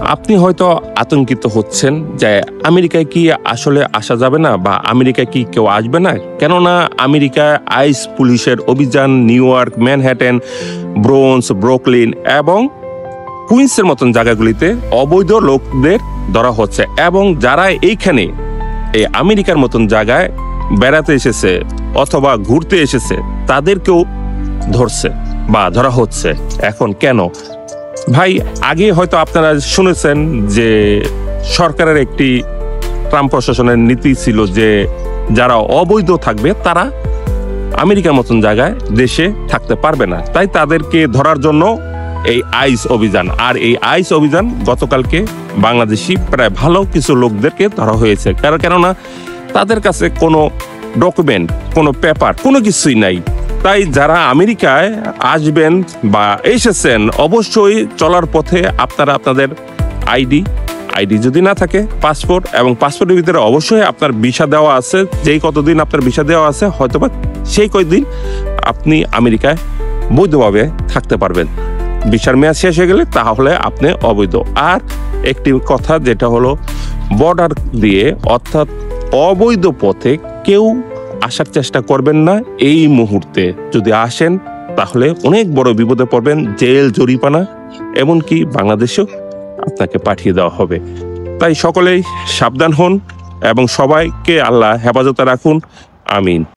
আপনি হয়তো আতঙ্কিত হচ্ছেন যে আমেরিকায় কি আসলে আসা যাবে না বা আমেরিকায় কি কেউ আসবে না, কেননা আমেরিকায় আইস পুলিশের অভিযান new York, Manhattan, bronze, Brooklyn এবং কুইন্সের মতন জায়গাগুলিতে অবৈধ লোকদের ধরা হচ্ছে, এবং যারা এইখানে এই আমেরিকার মতন জায়গায় বেড়াতে এসেছে অথবা ঘুরতে এসেছে তাদেরকেও ধরছে বা ধরা হচ্ছে। এখন কেন ভাই? আগে হয়তো আপনারা শুনেছেন যে সরকারের একটি ট্রাম্প প্রশাসনের নীতি ছিল যে যারা অবৈধ থাকবে তারা আমেরিকার মতন জায়গায় দেশে থাকতে পারবে না, তাই তাদেরকে ধরার জন্য এই আইস অভিযান। আর এই আইস অভিযান গতকালকে বাংলাদেশি প্রায় ভালো কিছু লোকদেরকে ধরা হয়েছে, কেননা তাদের কাছে কোনো ডকুমেন্ট, কোনো পেপার, কোনো কিছুই নাই। তাই যারা আমেরিকায় আসবেন বা এসেছেন অবশ্যই চলার পথে আপনারা আপনাদের আইডি যদি না থাকে পাসপোর্ট, এবং পাসপোর্টের ভিতরে অবশ্যই আপনার ভিসা দেওয়া আছে, যেই কতদিন আপনার ভিসা দেওয়া আছে হয়তোবা সেই কয়েকদিন আপনি আমেরিকায় বৈধভাবে থাকতে পারবেন। ভিসার মেয়াদ শেষ হয়ে গেলে তাহলে আপনি অবৈধ। আর একটি কথা যেটা হলো, বর্ডার দিয়ে অর্থাৎ অবৈধ পথে কেউ আসার চেষ্টা করবেন না। এই মুহূর্তে যদি আসেন তাহলে অনেক বড় বিপদে পড়বেন, জেল, জরিমানা, এমনকি বাংলাদেশেও আপনাকে পাঠিয়ে দেওয়া হবে। তাই সকলেই সাবধান হন এবং সবাইকে আল্লাহ হেফাজতে রাখুন। আমিন।